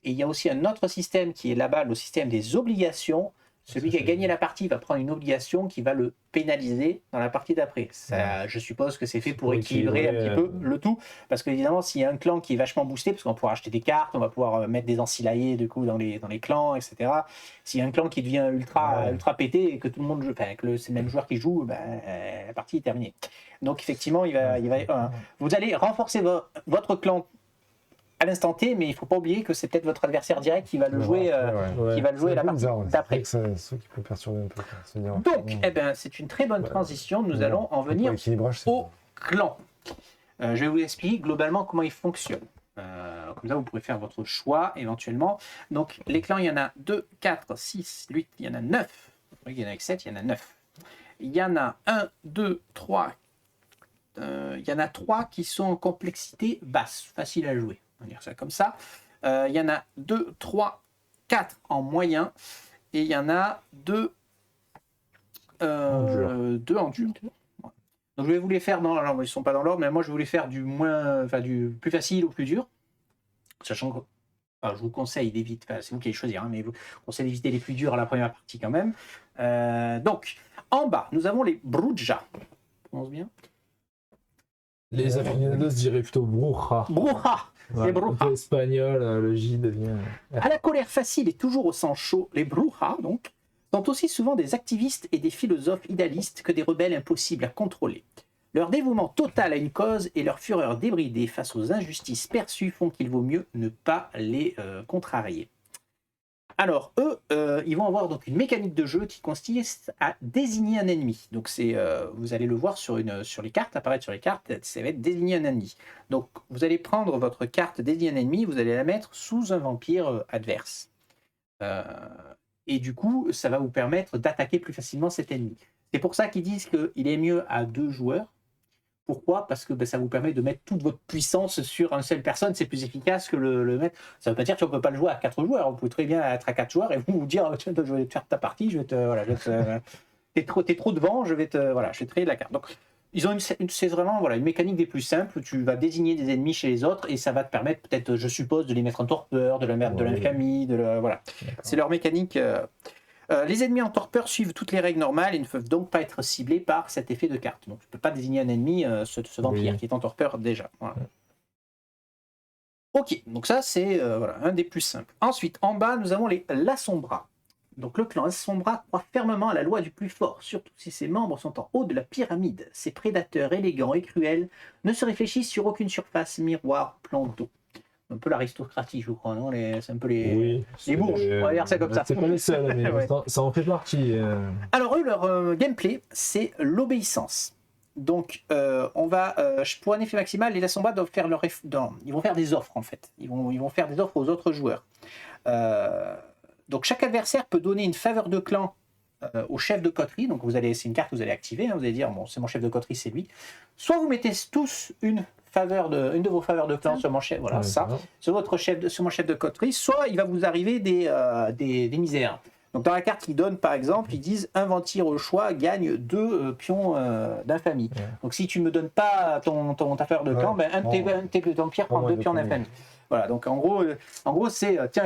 Et il y a aussi un autre système qui est là-bas, le système des obligations. Celui qui a gagné la partie va prendre une obligation qui va le pénaliser dans la partie d'après. Ça, je suppose que c'est fait pour équilibrer un petit peu le tout. Parce qu'évidemment, s'il y a un clan qui est vachement boosté, parce qu'on pourra acheter des cartes, on va pouvoir mettre des ancillae du coup, dans les clans, etc. S'il y a un clan qui devient ultra pété et que tout le monde joue, enfin, que c'est le même joueur qui joue, ben, la partie est terminée. Donc effectivement, vous allez renforcer votre clan à l'instant T, mais il ne faut pas oublier que c'est peut-être votre adversaire direct qui va le jouer, qui va le jouer la partie d'après. C'est ça qui peut perturber un peu. Se dire, Donc, eh ben, c'est une très bonne transition. Nous allons en venir l'équilibrage, c'est au clan. Je vais vous expliquer globalement comment il fonctionne. Comme ça, vous pourrez faire votre choix éventuellement. Donc, les clans, il y en a 2, 4, 6, 8, il y en a 9. Il y en a 7, il y en a 9. il y en a 1, 2, 3. Il y en a 3 qui sont en complexité basse, facile à jouer. On va dire ça comme ça. Il y en a 2, 3, 4 en moyen. Et il y en a 2 en dur. Donc je vais vous les faire dans. Alors, ils ne sont pas dans l'ordre, mais moi je vais vous les faire du plus facile au plus dur. Sachant que je vous conseille d'éviter, c'est vous qui allez choisir, mais je vous conseille d'éviter les plus durs à la première partie quand même. Donc, en bas, nous avons les Bruja. On prononce bien. Les aficionados diraient plutôt bruja. Bruja. Ouais, bruja. côté espagnol, le J devient. À la colère facile et toujours au sang chaud, les Bruja, donc, sont aussi souvent des activistes et des philosophes idéalistes que des rebelles impossibles à contrôler. Leur dévouement total à une cause et leur fureur débridée face aux injustices perçues font qu'il vaut mieux ne pas les contrarier. Alors, eux, ils vont avoir donc une mécanique de jeu qui consiste à désigner un ennemi. Donc, vous allez le voir sur les cartes, apparaître sur les cartes, ça va être désigner un ennemi. Donc, vous allez prendre votre carte désigner un ennemi, vous allez la mettre sous un vampire adverse. Et du coup, ça va vous permettre d'attaquer plus facilement cet ennemi. C'est pour ça qu'ils disent qu'il est mieux à 2 joueurs. Pourquoi ? Parce que ça vous permet de mettre toute votre puissance sur une seule personne. C'est plus efficace que le mettre. Ça ne veut pas dire qu'on ne peut pas le jouer à 4 joueurs. Vous pouvez très bien être à 4 joueurs et vous dire je vais te faire ta partie, t'es trop devant, je vais te créer de la carte. Donc, ils ont c'est vraiment une mécanique des plus simples. Tu vas désigner des ennemis chez les autres et ça va te permettre peut-être, je suppose, de les mettre en torpeur, de l'infamie, voilà. C'est leur mécanique. Les ennemis en torpeur suivent toutes les règles normales et ne peuvent donc pas être ciblés par cet effet de carte. Donc tu ne peux pas désigner un ennemi, ce vampire qui est en torpeur déjà. Voilà. Ok, donc ça c'est un des plus simples. Ensuite, en bas, nous avons les Lasombra. Donc le clan Lasombra croit fermement à la loi du plus fort, surtout si ses membres sont en haut de la pyramide. Ces prédateurs élégants et cruels ne se réfléchissent sur aucune surface, miroir, plan d'eau. Un peu l'aristocratie, je crois, non ? C'est un peu les bourges, on va dire ça comme ça. C'est pas les seuls, mais Ouais. ça en fait partie. Alors eux, leur gameplay, c'est l'obéissance. Donc, pour un effet maximal, les Lasombra doivent faire ils vont faire des offres, en fait. Ils vont faire des offres aux autres joueurs. Donc, chaque adversaire peut donner une faveur de clan au chef de coterie. Donc, c'est une carte que vous allez activer. Vous allez dire, bon, c'est mon chef de coterie, c'est lui. Soit vous mettez tous une de vos faveurs de clan sur mon chef, sur mon chef de coterie, soit il va vous arriver des misères. Donc dans la carte qu'ils donnent, par exemple, ils disent un vampire au choix gagne 2 pions d'infamie. Ouais. Donc si tu me donnes pas ta faveur de clan, un de tes vampires prend 2 pions d'infamie. Voilà, donc en gros c'est tiens,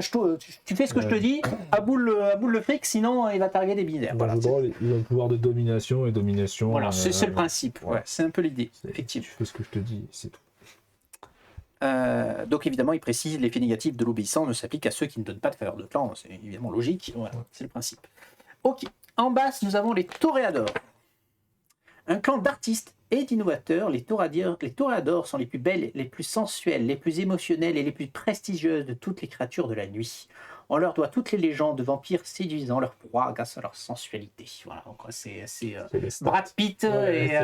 tu fais ce que je te dis, à boule le fric, sinon il va t'arriver des misères. Voilà, ils ont le pouvoir de domination et domination. Voilà, c'est le principe. Ouais, c'est un peu l'idée, effectivement. Tu fais ce que je te dis, c'est tout. Donc évidemment, il précise l'effet négatif de l'obéissant ne s'applique à ceux qui ne donnent pas de faveur de clan. C'est évidemment logique. Voilà, c'est le principe. Ok. En basse, nous avons les Toréadors. Un clan d'artistes et d'innovateurs, les Toréadors sont les plus belles, les plus sensuelles, les plus émotionnelles et les plus prestigieuses de toutes les créatures de la nuit. On leur doit toutes les légendes de vampires séduisant leur proie grâce à leur sensualité. Voilà, donc c'est Brad Pitt et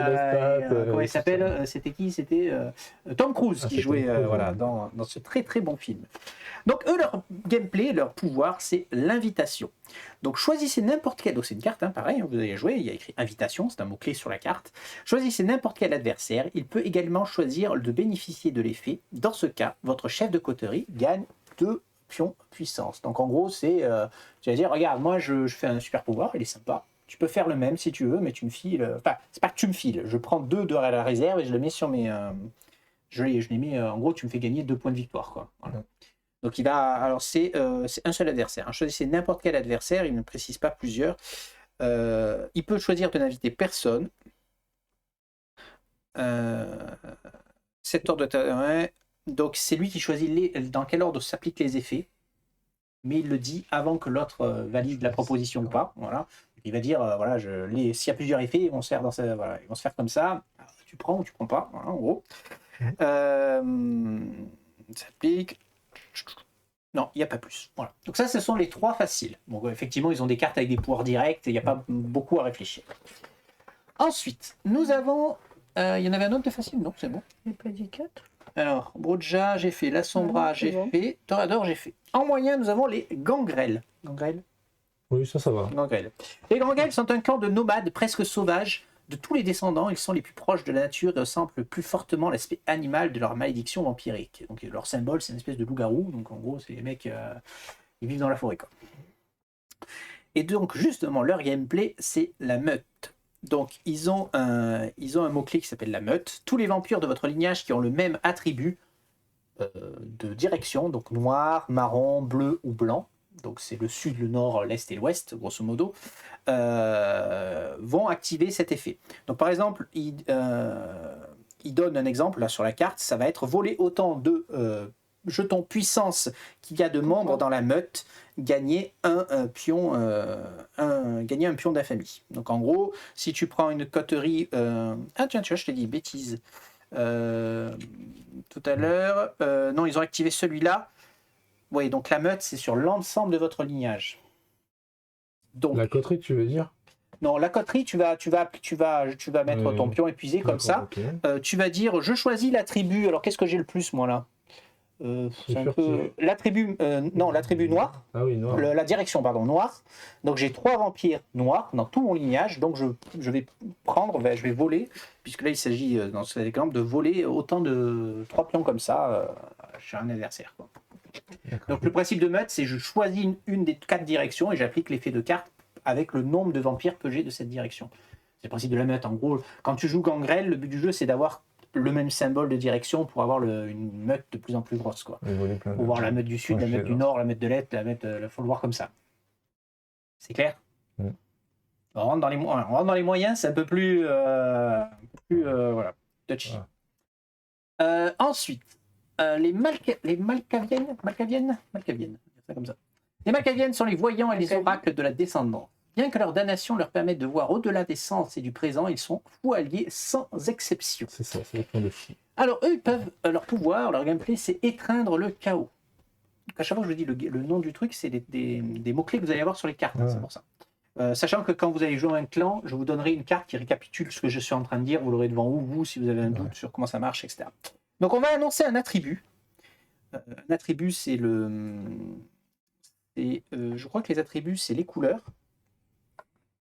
comment il s'appelle ? C'était qui ? C'était Tom Cruise qui jouait dans ce très très bon film. Donc eux, leur gameplay, leur pouvoir, c'est l'invitation. Donc choisissez n'importe quel, donc c'est une carte, pareil, vous allez jouer, il y a écrit invitation, c'est un mot-clé sur la carte. Choisissez n'importe quel adversaire, il peut également choisir de bénéficier de l'effet. Dans ce cas, votre chef de coterie gagne 2 pions puissance. Donc en gros, tu vas dire, regarde, moi je fais un super pouvoir, il est sympa. Tu peux faire le même si tu veux, mais tu me files. Enfin, c'est pas que tu me files, je prends 2 de la réserve et je le mets sur mes. Je les mets, en gros, tu me fais gagner 2 points de victoire, quoi. Voilà. Donc c'est un seul adversaire. Choisissez n'importe quel adversaire, il ne précise pas plusieurs. Il peut choisir de n'inviter personne. 7 ordres de terrain. Donc c'est lui qui choisit dans quel ordre s'appliquent les effets. Mais il le dit avant que l'autre valide la proposition ou pas. Voilà. Il va dire s'il y a plusieurs effets, ils vont se faire ils vont se faire comme ça. Alors, tu prends ou tu prends pas. Voilà, en gros. Ça s'applique. Non, il n'y a pas plus. Voilà. Donc ça, ce sont les 3 faciles. Donc effectivement, ils ont des cartes avec des pouvoirs directs et il n'y a pas beaucoup à réfléchir. Ensuite, nous avons... il y en avait un autre de facile ? Non, c'est bon. Il n'y a pas dit 4 ? Alors, Broja, j'ai fait. Lasombra, j'ai fait. Toréador, j'ai fait. En moyen, nous avons les gangrels. Gangrels ? Oui, ça va. Gangrel. Les Gangrel sont un clan de nomades presque sauvages. De tous les descendants, ils sont les plus proches de la nature et ressemblent le plus fortement à l'aspect animal de leur malédiction vampirique. Donc leur symbole, c'est une espèce de loup-garou. Donc en gros, c'est les mecs, ils vivent dans la forêt, quoi. Et donc justement, leur gameplay, c'est la meute. Donc ils ont un mot-clé qui s'appelle la meute. Tous les vampires de votre lignage qui ont le même attribut de direction, donc noir, marron, bleu ou blanc, donc c'est le sud, le nord, l'est et l'ouest, grosso modo, vont activer cet effet. Donc par exemple, il donne un exemple là sur la carte, ça va être voler autant de jetons puissance qu'il y a de membres dans la meute, gagner un pion d'infamie. Donc en gros, si tu prends une coterie... Ah tiens, tu vois, je t'ai dit bêtise. Tout à l'heure, non, ils ont activé celui-là. Oui, donc la meute, c'est sur l'ensemble de votre lignage. Donc, La coterie, tu veux dire? non, la coterie, tu vas mettre ton pion épuisé comme ça. Okay. Tu vas dire, je choisis l'attribut. Alors, qu'est-ce que j'ai le plus, moi, là c'est un peu... L'attribut noir. Ah oui, noir. La direction, pardon, noire. Donc, j'ai 3 vampires noirs dans tout mon lignage. Donc, je vais voler, puisque là, il s'agit, dans cet exemple, de voler autant de 3 pions comme ça chez un adversaire, quoi. Donc le principe de meute, c'est je choisis une des 4 directions et j'applique l'effet de carte avec le nombre de vampires que j'ai de cette direction. C'est le principe de la meute. En gros, quand tu joues Gangrel, le but du jeu, c'est d'avoir le même symbole de direction pour avoir une meute de plus en plus grosse, quoi. Pour voir la meute du sud, la meute du nord, la meute de l'est, faut le voir comme ça. C'est clair? On rentre dans les moyens, c'est un peu plus, voilà, touchy. Ensuite, les Malkaviennes, c'est comme ça. Les Malkaviennes sont les voyants et les oracles de la descendance. Bien que leur damnation leur permette de voir au-delà des sens et du présent, ils sont fous alliés sans exception. C'est ça, c'est le point de fou. Alors eux, ils peuvent, leur pouvoir, leur gameplay, c'est étreindre le chaos. À chaque fois que je dis le nom du truc, c'est des mots-clés que vous allez avoir sur les cartes, c'est pour ça. Sachant que quand vous allez jouer un clan, je vous donnerai une carte qui récapitule ce que je suis en train de dire, vous l'aurez devant vous si vous avez un doute sur comment ça marche, etc. Donc on va annoncer un attribut. Un attribut, c'est je crois que les attributs, c'est les couleurs.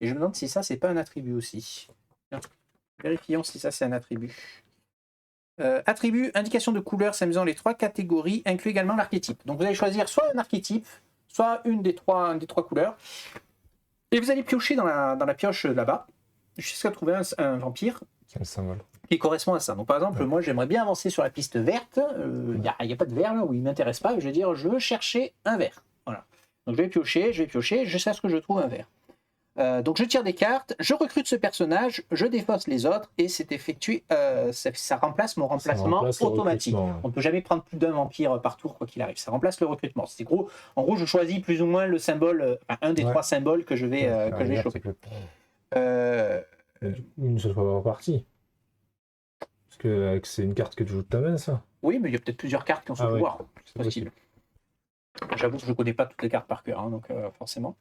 Et je me demande si ça, c'est pas un attribut aussi. Tiens, vérifions si ça, c'est un attribut. Attribut, indication de couleur s'amusant les 3 catégories, inclut également l'archétype. Donc vous allez choisir soit un archétype, soit une des trois couleurs. Et vous allez piocher dans la pioche là-bas, jusqu'à trouver un vampire. C'est le symbole. Qui correspond à ça. Donc par exemple, moi j'aimerais bien avancer sur la piste verte, il n'y a pas de vert là où il ne m'intéresse pas, je vais dire je veux chercher un vert. Voilà. Donc je vais piocher jusqu'à ce que je trouve un vert. Donc je tire des cartes, je recrute ce personnage, je défausse les autres et c'est effectué, ça remplace mon remplacement automatique. On ne peut jamais prendre plus d'un vampire par tour quoi qu'il arrive, ça remplace le recrutement. C'est gros. En gros je choisis plus ou moins le symbole, un des 3 symboles que je vais choper. Une seule fois par partie. Parce que c'est une carte que tu joues de ta main, ça. Oui, mais il y a peut-être plusieurs cartes qui ont ce pouvoir. C'est possible. J'avoue que je ne connais pas toutes les cartes par cœur, hein, donc forcément.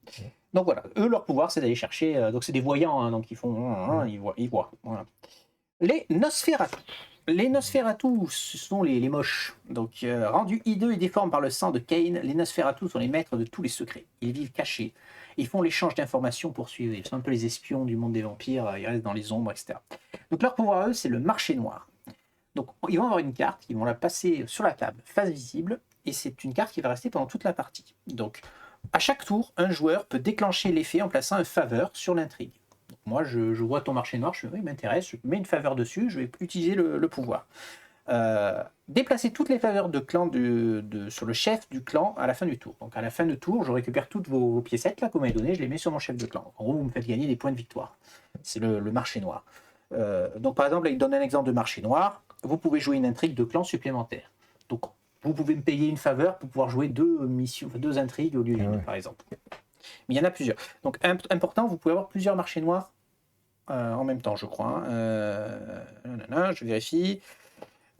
Donc voilà, eux, leur pouvoir, c'est d'aller chercher. Donc c'est des voyants, hein, donc ils font. Ils voient. Voilà. Les Nosferatu. Les Nosferatu, ce sont les moches. Donc rendus hideux et déformes par le sang de Cain, les Nosferatu sont les maîtres de tous les secrets. Ils vivent cachés. Ils font l'échange d'informations pour suivre. Ils sont un peu les espions du monde des vampires. Ils restent dans les ombres, etc. Donc leur pouvoir à eux, c'est le marché noir. Donc ils vont avoir une carte, ils vont la passer sur la table, face visible, et c'est une carte qui va rester pendant toute la partie. Donc à chaque tour, un joueur peut déclencher l'effet en plaçant un faveur sur l'intrigue. Donc, moi, je vois ton marché noir, il m'intéresse, je mets une faveur dessus, je vais utiliser le pouvoir. Déplacer toutes les faveurs de clan sur le chef du clan à la fin du tour. Donc à la fin du tour, je récupère toutes vos piécettes là, que vous m'avez données, je les mets sur mon chef de clan. En gros, vous me faites gagner des points de victoire. C'est le marché noir. Donc par exemple, là, il donne un exemple de marché noir. Vous pouvez jouer une intrigue de clan supplémentaire. Donc vous pouvez me payer une faveur pour pouvoir jouer 2 missions, 2 intrigues au lieu d'une, par exemple. Mais il y en a plusieurs. Donc important, vous pouvez avoir plusieurs marchés noirs en même temps, je crois. Je vérifie.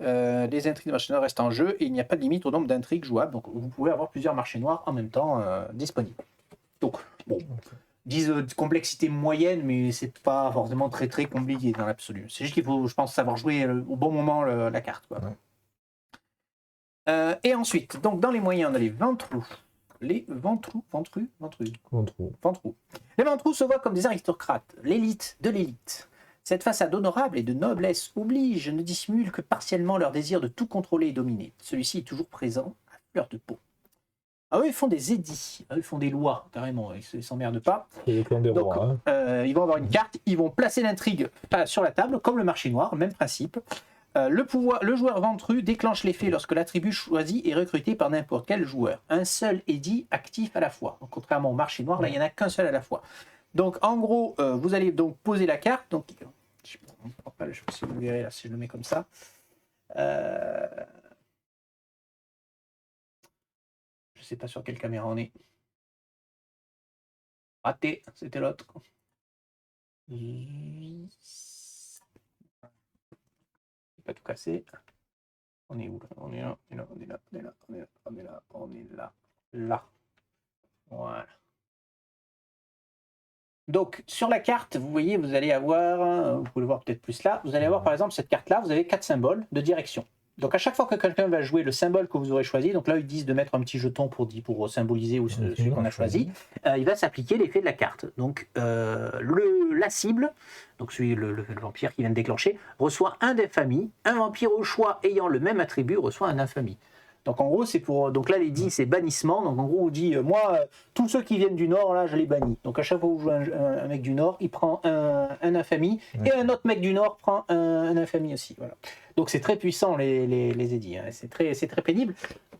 Les intrigues de marché noir restent en jeu et il n'y a pas de limite au nombre d'intrigues jouables. Donc vous pouvez avoir plusieurs marchés noirs en même temps disponibles. Donc bon, disent complexité moyenne, mais c'est pas forcément très très compliqué dans l'absolu. C'est juste qu'il faut, je pense, savoir jouer au bon moment la carte, quoi. Et ensuite, donc dans les moyens, on a les ventrous, les ventrous. Ventrou. Les ventrous se voient comme des aristocrates, l'élite de l'élite. Cette façade honorable et de noblesse oblige, ne dissimule que partiellement leur désir de tout contrôler et dominer. Celui-ci est toujours présent à fleur de peau. Ah, eux, ils font des édits, eux, ils font des lois, carrément, ils s'emmerdent pas. Et le clan des Donc, rois. Hein. ils vont avoir une carte, ils vont placer l'intrigue sur la table, comme le marché noir, même principe. Le joueur ventru déclenche l'effet lorsque l'attribut choisi est recruté par n'importe quel joueur. Un seul édit actif à la fois. Donc, contrairement au marché noir, là, il n'y en a qu'un seul à la fois. Donc, en gros, vous allez donc poser la carte. Donc, je ne sais pas si vous verrez là, si je le mets comme ça. Je ne sais pas sur quelle caméra on est. Raté, c'était l'autre. Pas tout cassé. On est où là? On est là, on est là, on est là, on est là, on est là, on est là, on est là, là. Voilà. Donc sur la carte, vous voyez, vous allez avoir, vous pouvez le voir peut-être plus là, vous allez avoir par exemple cette carte-là, vous avez 4 symboles de direction. Donc à chaque fois que quelqu'un va jouer le symbole que vous aurez choisi, donc là ils disent de mettre un petit jeton pour symboliser celui qu'on a choisi, il va s'appliquer l'effet de la carte. Donc la cible, donc celui le vampire qui vient de déclencher, reçoit un d'infamie. Un vampire au choix ayant le même attribut reçoit un infamie. Donc en gros c'est pour, donc là les dit c'est bannissement, donc en gros on dit moi tous ceux qui viennent du nord là je les bannis. Donc à chaque fois que vous jouez un mec du nord, il prend un infamie et un autre mec du nord prend un infamie aussi. Voilà. Donc c'est très puissant les édits, hein. C'est très pénible,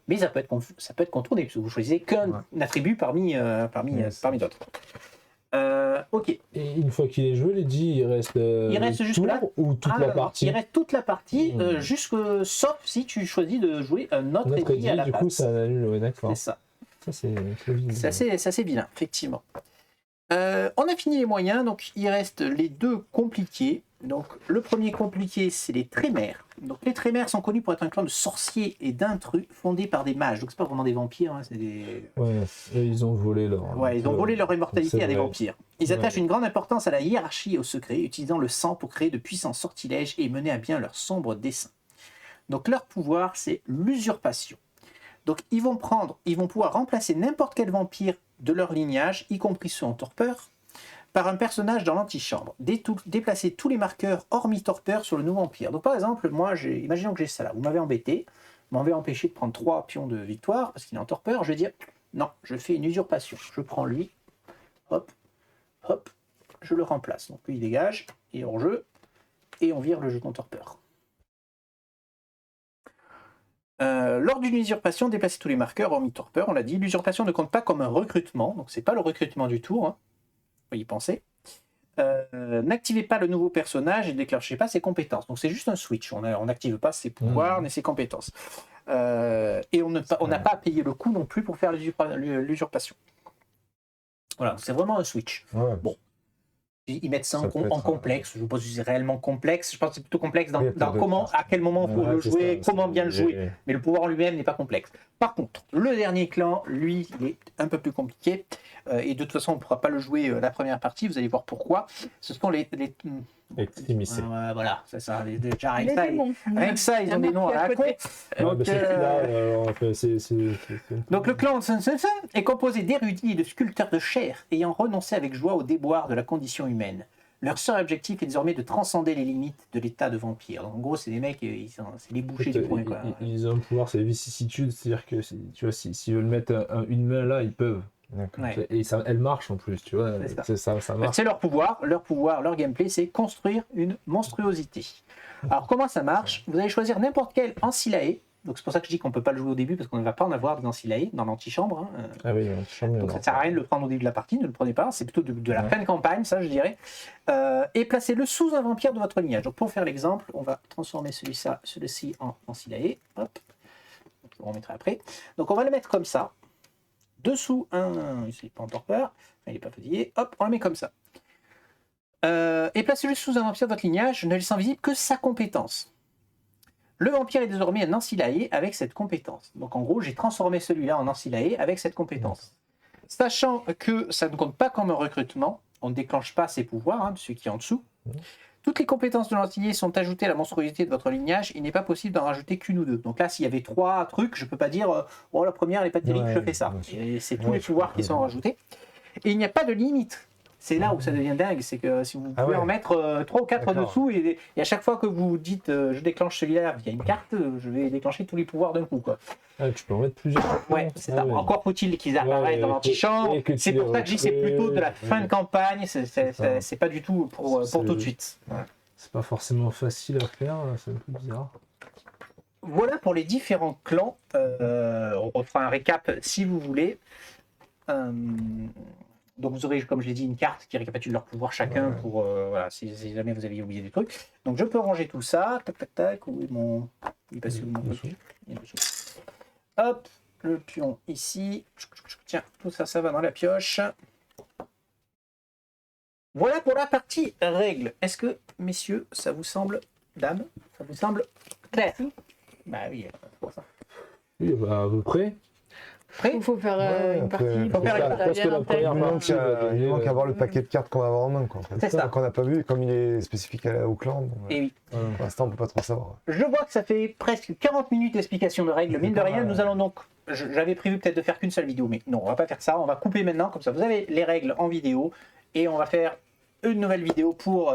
mais ça peut être contourné parce que vous choisissez qu'un attribut parmi d'autres. Ok. Et une fois qu'il est joué, l'édit, il reste juste tour là ou toute la partie. Il reste toute la partie, sauf si tu choisis de jouer un autre édit à la du place. coup, ça annule, ouais, d'accord. C'est ça. Ça, c'est C'est vilain, effectivement. On a fini les moyens, donc il reste les deux compliqués. Donc le premier compliqué, c'est les trémères. Donc les trémères sont connus pour être un clan de sorciers et d'intrus fondés par des mages. Donc c'est pas vraiment des vampires, hein, c'est des... Ouais, ils ont volé leur... Ouais, ils ont volé leur immortalité à des vampires. Ils attachent une grande importance à la hiérarchie et au secret, utilisant le sang pour créer de puissants sortilèges et mener à bien leurs sombres desseins. Donc leur pouvoir, c'est l'usurpation. Donc ils vont pouvoir remplacer n'importe quel vampire de leur lignage, y compris ceux en torpeur, par un personnage dans l'antichambre. Déplacer tous les marqueurs hormis torpeur sur le nouveau vampire. Donc par exemple, moi, imaginons que j'ai ça là, vous m'avez embêté, vous m'avez empêché de prendre 3 pions de victoire parce qu'il est en torpeur, je vais dire, non, je fais une usurpation. Je prends lui, hop, hop, je le remplace. Donc lui il dégage, il est hors jeu, et on vire le jeton torpeur. Lors d'une usurpation, déplacer tous les marqueurs hormis torpeur, on l'a dit, l'usurpation ne compte pas comme un recrutement, donc c'est pas le recrutement du tour, hein. Faut y penser. N'activez pas le nouveau personnage et ne déclenchez pas ses compétences. Donc c'est juste un switch, on n'active pas ses pouvoirs ni ses compétences. Et on n'a pas à payer le coût non plus pour faire l'usurpation. Voilà, c'est vraiment un switch. Ouais. Bon. Ils mettent ça en complexe. Je ne sais pas si c'est réellement complexe. Je pense que c'est plutôt complexe dans comment, à quel moment il faut le jouer, comment bien le jouer. Mais le pouvoir en lui-même n'est pas complexe. Par contre, le dernier clan, lui, il est un peu plus compliqué. Et de toute façon, on ne pourra pas le jouer la première partie. Vous allez voir pourquoi. Ce sont les voilà, c'est ça. Déjà, avec ça, ils ont des noms à la con. Donc le clan est composé d'érudits et de sculpteurs de chair ayant renoncé avec joie au déboire de la condition humaine. Leur seul objectif est désormais de transcender les limites de l'état de vampire. Donc, en gros, c'est des mecs, c'est les bouchers du coin. Ils ont un pouvoir, c'est les vicissitudes, c'est-à-dire que tu vois, s'ils veulent mettre une main là, ils peuvent. Ouais. Et ça, elle marche en plus, tu vois. Ça marche. C'est leur pouvoir, leur gameplay, c'est construire une monstruosité. Alors comment ça marche? Vous allez choisir n'importe quel Ancillae. Donc c'est pour ça que je dis qu'on ne peut pas le jouer au début parce qu'on ne va pas en avoir des Ancillae dans l'antichambre. Hein. Ah oui, l'antichambre. Donc ça ne sert à rien de le prendre au début de la partie, ne le prenez pas. C'est plutôt de la pleine campagne, ça je dirais. Et placez-le sous un vampire de votre lignage. Donc pour faire l'exemple, on va transformer celui-ci en Ancillae. Hop. Je le remettrai après. Donc on va le mettre comme ça. Dessous il n'est pas en torpeur, il n'est pas fatigué, hop, on le met comme ça. Et placez-le sous un vampire de votre lignage, ne laissant visible que sa compétence. Le vampire est désormais un Ancillae avec cette compétence. Donc en gros, j'ai transformé celui-là en Ancillae avec cette compétence. Sachant que ça ne compte pas comme un recrutement, on ne déclenche pas ses pouvoirs, hein, celui qui est en dessous. Toutes les compétences de l'antillais sont ajoutées à la monstruosité de votre lignage. Il n'est pas possible d'en rajouter qu'une ou deux. Donc là, s'il y avait 3 trucs, je peux pas dire oh la première elle n'est pas terrible, Ouais, je fais ça. bien sûr. Et c'est tous Ouais, les je pouvoirs comprends. qui sont rajoutés. Et il n'y a pas de limite. C'est là où ça devient dingue, c'est que si vous Ah pouvez ouais. en mettre 3 ou 4 D'accord. dessous, et à chaque fois que vous dites je déclenche celui-là via une carte, je vais déclencher tous les pouvoirs d'un coup. Quoi. Ah, tu peux en mettre plusieurs. Ouais, c'est Ah ça. ouais. Encore faut-il qu'ils apparaissent Ouais, dans l'antichambre. et que tu C'est les pour ça que je dis que c'est plutôt de la recrutes, fin de campagne, ça. c'est pas du tout pour C'est- tout de suite. Voilà. C'est pas forcément facile à faire, là, c'est un peu bizarre. Voilà pour les différents clans. On refera un récap si vous voulez. Donc vous aurez, comme je l'ai dit, une carte qui récapitule leurs pouvoirs chacun Ouais. pour voilà, si jamais vous aviez oublié des trucs. Donc je peux ranger tout ça. Tac tac tac. Où est mon. Il est passé où mon truc ? Dessous. Il est dessous. Hop, le pion ici. Tiens, tout ça, ça va dans la pioche. Voilà pour la partie règles. Est-ce que, messieurs, ça vous semble, dames, ça vous semble clair ? Bah oui, c'est pour ça. Oui, bah, à peu près. Prêt ? Il faut faire Ouais, une après, partie faut faire que une- ça parce que vienne la en première tête. partie, il manque à avoir le Mm. paquet de cartes qu'on va avoir en main, quoi. En fait. C'est ça. Qu'on n'a pas vu, comme il est spécifique au clan. Bon, Et oui. Voilà. pour l'instant, on peut pas trop savoir. Je vois que ça fait presque 40 minutes d'explication de règles. Mine de pas rien, mal. nous allons donc. J'avais prévu peut-être de faire qu'une seule vidéo, mais non, on va pas faire ça. On va couper maintenant, comme ça vous avez les règles en vidéo. Et on va faire une nouvelle vidéo pour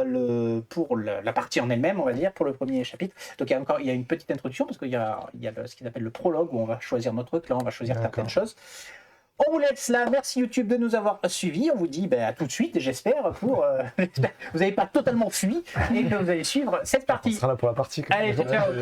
la partie en elle-même, on va dire, pour le premier chapitre. Donc il y a une petite introduction, parce qu'il y a ce qu'ils appellent le prologue, où on va choisir notre clan, on va choisir D'accord. certaines choses. On vous laisse là. Merci YouTube de nous avoir suivis. On vous dit à tout de suite, j'espère, pour. Vous n'avez pas totalement fui et que vous allez suivre cette On partie. sera là pour la partie. quoi. Allez, ciao, ciao.